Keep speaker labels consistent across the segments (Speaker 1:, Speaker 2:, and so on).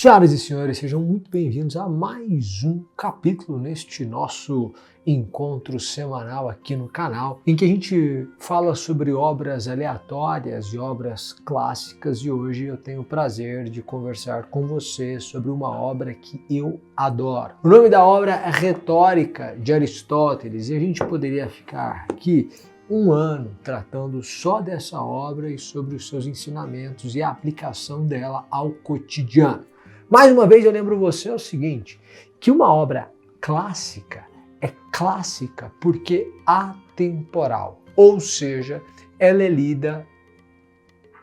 Speaker 1: Senhoras e senhores, sejam muito bem-vindos a mais um capítulo neste nosso encontro semanal aqui no canal, em que a gente fala sobre obras aleatórias e obras clássicas, e hoje eu tenho o prazer de conversar com você sobre uma obra que eu adoro. O nome da obra é Retórica de Aristóteles, e a gente poderia ficar aqui um ano tratando só dessa obra e sobre os seus ensinamentos e a aplicação dela ao cotidiano. Mais uma vez eu lembro você o seguinte, que uma obra clássica é clássica porque atemporal, ou seja, ela é lida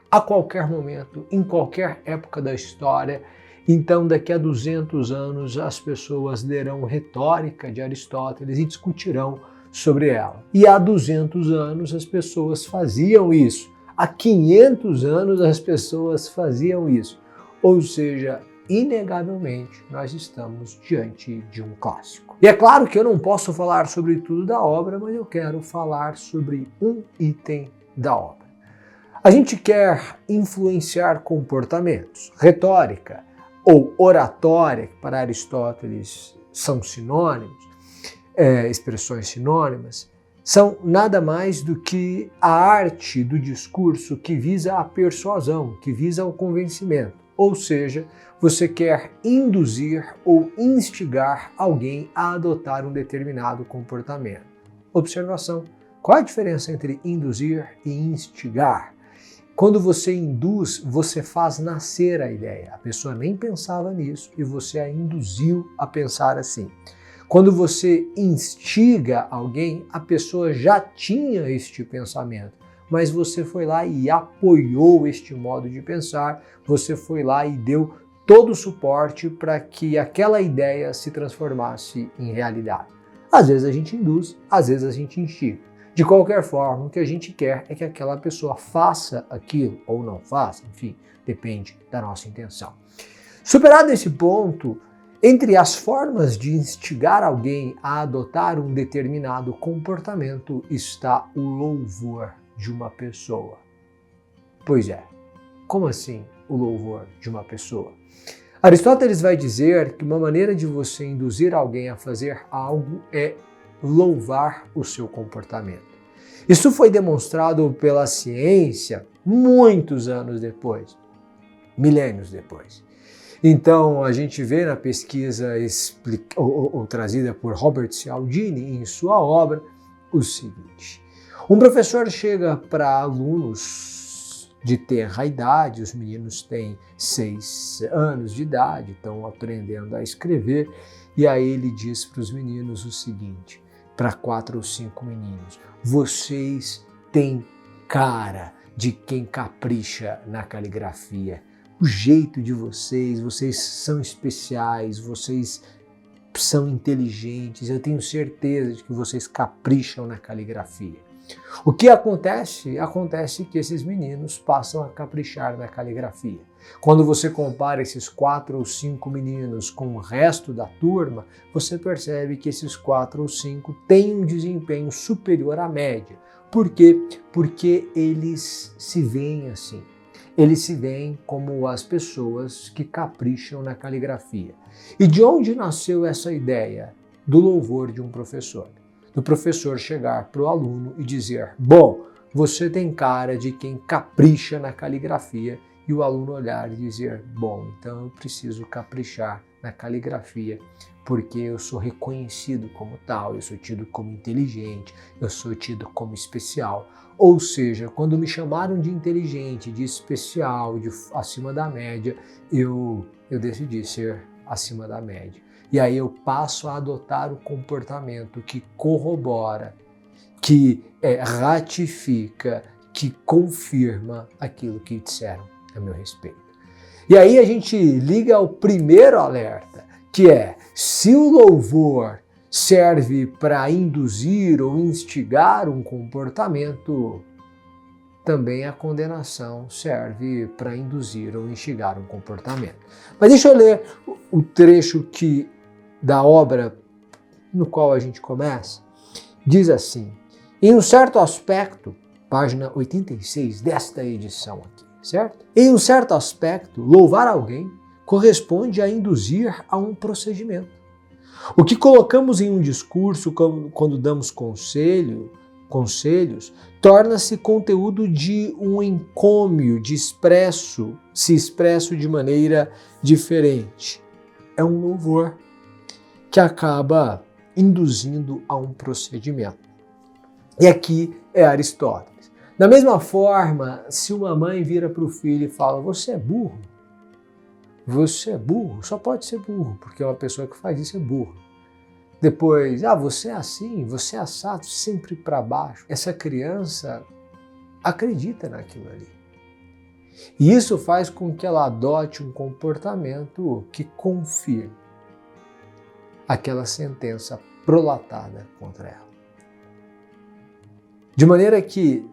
Speaker 1: a qualquer momento, em qualquer época da história. Então, daqui a 200 anos, as pessoas lerão Retórica de Aristóteles e discutirão sobre ela. E há 200 anos as pessoas faziam isso. Há 500 anos as pessoas faziam isso. Ou seja, inegavelmente, nós estamos diante de um clássico. E é claro que eu não posso falar sobre tudo da obra, mas eu quero falar sobre um item da obra. A gente quer influenciar comportamentos. Retórica ou oratória, que para Aristóteles são sinônimos, expressões sinônimas, são nada mais do que a arte do discurso que visa a persuasão, que visa o convencimento. Ou seja, você quer induzir ou instigar alguém a adotar um determinado comportamento. Observação: qual a diferença entre induzir e instigar? Quando você induz, você faz nascer a ideia. A pessoa nem pensava nisso e você a induziu a pensar assim. Quando você instiga alguém, a pessoa já tinha este pensamento, mas você foi lá e apoiou este modo de pensar, você foi lá e deu todo o suporte para que aquela ideia se transformasse em realidade. Às vezes a gente induz, às vezes a gente instiga. De qualquer forma, o que a gente quer é que aquela pessoa faça aquilo ou não faça, enfim, depende da nossa intenção. Superado esse ponto, entre as formas de instigar alguém a adotar um determinado comportamento está o louvor de uma pessoa. Pois é, como assim o louvor de uma pessoa? Aristóteles vai dizer que uma maneira de você induzir alguém a fazer algo é louvar o seu comportamento. Isso foi demonstrado pela ciência muitos anos depois, milênios depois. Então, a gente vê na pesquisa trazida por Robert Cialdini em sua obra o seguinte: um professor chega para alunos de tenra idade, os meninos têm 6 anos de idade, estão aprendendo a escrever, e aí ele diz para os meninos o seguinte, para 4 ou 5 meninos: vocês têm cara de quem capricha na caligrafia. O jeito de vocês são especiais, vocês são inteligentes, eu tenho certeza de que vocês capricham na caligrafia. O que acontece? Acontece que esses meninos passam a caprichar na caligrafia. Quando você compara esses 4 ou 5 meninos com o resto da turma, você percebe que esses 4 ou 5 têm um desempenho superior à média. Por quê? Porque eles se veem assim. Eles se veem como as pessoas que capricham na caligrafia. E de onde nasceu essa ideia do louvor de um professor? Do professor chegar para o aluno e dizer: bom, você tem cara de quem capricha na caligrafia, e o aluno olhar e dizer: bom, então eu preciso caprichar na caligrafia, porque eu sou reconhecido como tal, eu sou tido como inteligente, eu sou tido como especial. Ou seja, quando me chamaram de inteligente, de especial, de acima da média, eu decidi ser acima da média. E aí eu passo a adotar o comportamento que corrobora, que ratifica, que confirma aquilo que disseram a meu respeito. E aí a gente liga ao primeiro alerta, que é: se o louvor serve para induzir ou instigar um comportamento, também a condenação serve para induzir ou instigar um comportamento. Mas deixa eu ler o trecho da obra no qual a gente começa. Diz assim: em um certo aspecto, página 86 desta edição aqui, certo? Em um certo aspecto, louvar alguém corresponde a induzir a um procedimento. O que colocamos em um discurso quando damos conselhos, torna-se conteúdo de um encômio se expresso de maneira diferente. É um louvor que acaba induzindo a um procedimento. E aqui é Aristóteles. Da mesma forma, se uma mãe vira para o filho e fala: você é burro, só pode ser burro, porque uma pessoa que faz isso é burro. Depois, você é assim, você é assado, sempre para baixo. Essa criança acredita naquilo ali. E isso faz com que ela adote um comportamento que confirme aquela sentença prolatada contra ela. De maneira que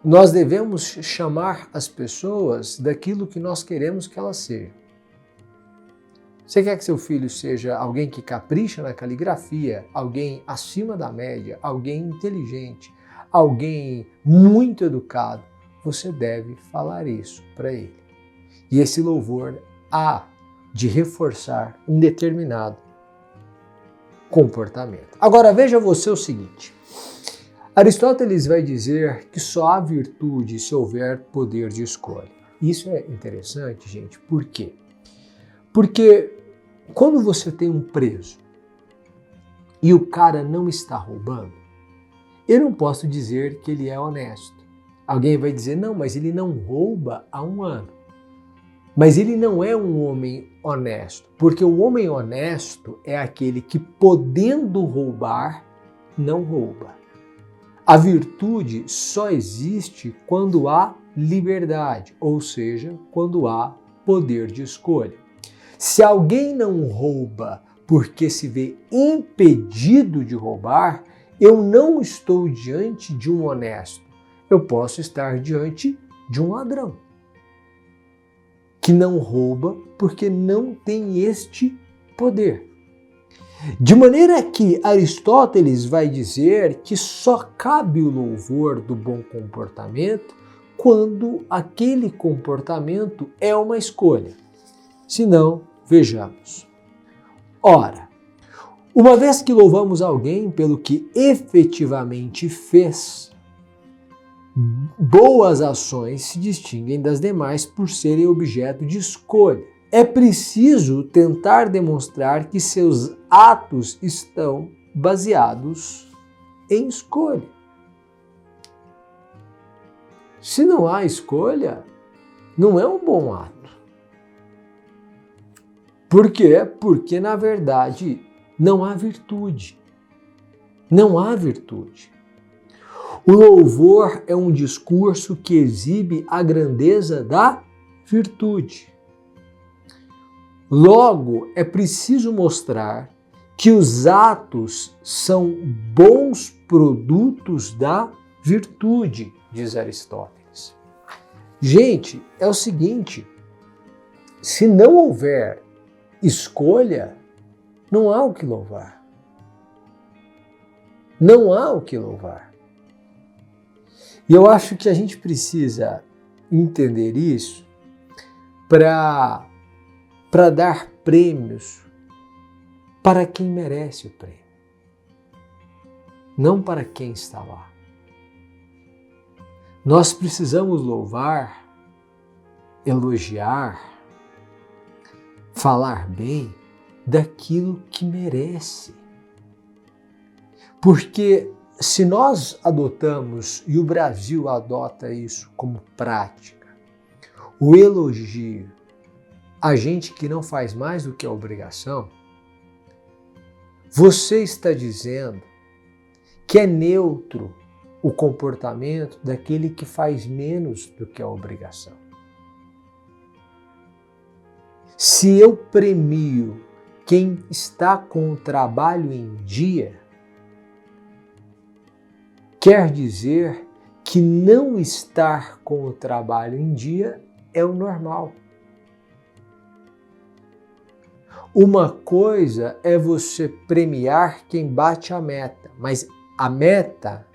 Speaker 1: nós devemos chamar as pessoas daquilo que nós queremos que elas sejam. Você quer que seu filho seja alguém que capricha na caligrafia, alguém acima da média, alguém inteligente, alguém muito educado? Você deve falar isso para ele. E esse louvor há de reforçar um determinado comportamento. Agora veja você o seguinte: Aristóteles vai dizer que só há virtude se houver poder de escolha. Isso é interessante, gente. Por quê? Porque quando você tem um preso e o cara não está roubando, eu não posso dizer que ele é honesto. Alguém vai dizer: não, mas ele não rouba há 1 ano. Mas ele não é um homem honesto, porque o homem honesto é aquele que, podendo roubar, não rouba. A virtude só existe quando há liberdade, ou seja, quando há poder de escolha. Se alguém não rouba porque se vê impedido de roubar, eu não estou diante de um honesto. Eu posso estar diante de um ladrão que não rouba porque não tem este poder. De maneira que Aristóteles vai dizer que só cabe o louvor do bom comportamento quando aquele comportamento é uma escolha. Se não, vejamos. Ora, uma vez que louvamos alguém pelo que efetivamente fez, boas ações se distinguem das demais por serem objeto de escolha. É preciso tentar demonstrar que seus atos estão baseados em escolha. Se não há escolha, não é um bom ato. Por quê? Porque, na verdade, não há virtude. Não há virtude. O louvor é um discurso que exibe a grandeza da virtude. Logo, é preciso mostrar que os atos são bons produtos da virtude, diz Aristóteles. Gente, é o seguinte: se não houver escolha, não há o que louvar. Não há o que louvar. E eu acho que a gente precisa entender isso para dar prêmios para quem merece o prêmio, não para quem está lá. Nós precisamos louvar, elogiar, falar bem daquilo que merece. Porque se nós adotamos, e o Brasil adota isso como prática, o elogio a gente que não faz mais do que a obrigação, você está dizendo que é neutro o comportamento daquele que faz menos do que a obrigação. Se eu premio quem está com o trabalho em dia, quer dizer que não estar com o trabalho em dia é o normal. Uma coisa é você premiar quem bate a meta, mas a meta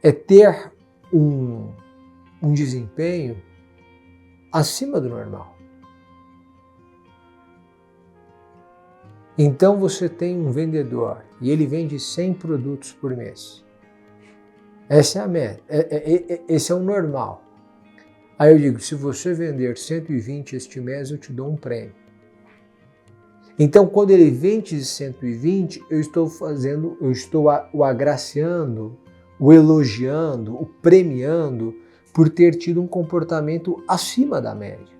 Speaker 1: é ter um desempenho acima do normal. Então você tem um vendedor e ele vende 100 produtos por mês. Essa é a média, esse é o normal. Aí eu digo, se você vender 120 este mês, eu te dou um prêmio. Então, quando ele vende 120, eu estou o agraciando, o elogiando, o premiando por ter tido um comportamento acima da média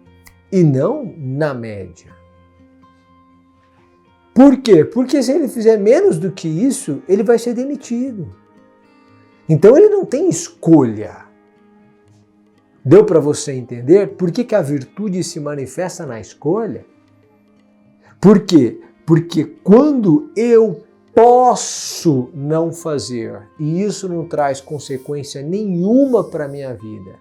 Speaker 1: e não na média. Por quê? Porque se ele fizer menos do que isso, ele vai ser demitido. Então ele não tem escolha. Deu para você entender por que a virtude se manifesta na escolha? Por quê? Porque quando eu posso não fazer, e isso não traz consequência nenhuma para a minha vida,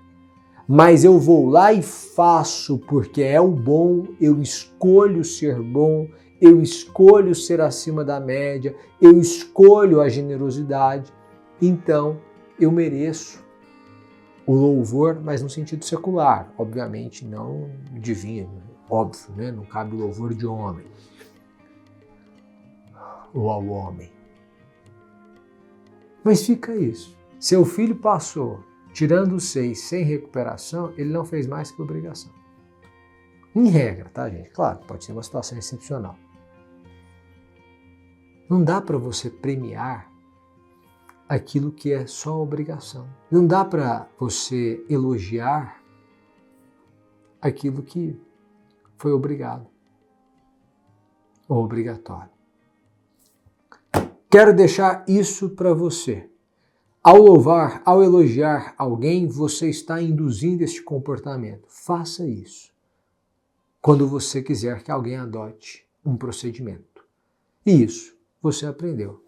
Speaker 1: mas eu vou lá e faço porque é o bom, eu escolho ser bom, eu escolho ser acima da média, eu escolho a generosidade, então eu mereço o louvor, mas no sentido secular, obviamente não divino, óbvio, né? Não cabe louvor de homem ou ao homem. Mas fica isso. Seu filho passou, tirando os 6 sem recuperação, ele não fez mais que obrigação. Em regra, tá, gente? Claro, pode ser uma situação excepcional. Não dá para você premiar aquilo que é só obrigação. Não dá para você elogiar aquilo que foi obrigado ou obrigatório. Quero deixar isso para você. Ao louvar, ao elogiar alguém, você está induzindo este comportamento. Faça isso quando você quiser que alguém adote um procedimento. E isso você aprendeu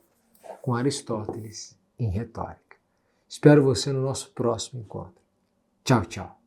Speaker 1: com Aristóteles em retórica. Espero você no nosso próximo encontro. Tchau, tchau.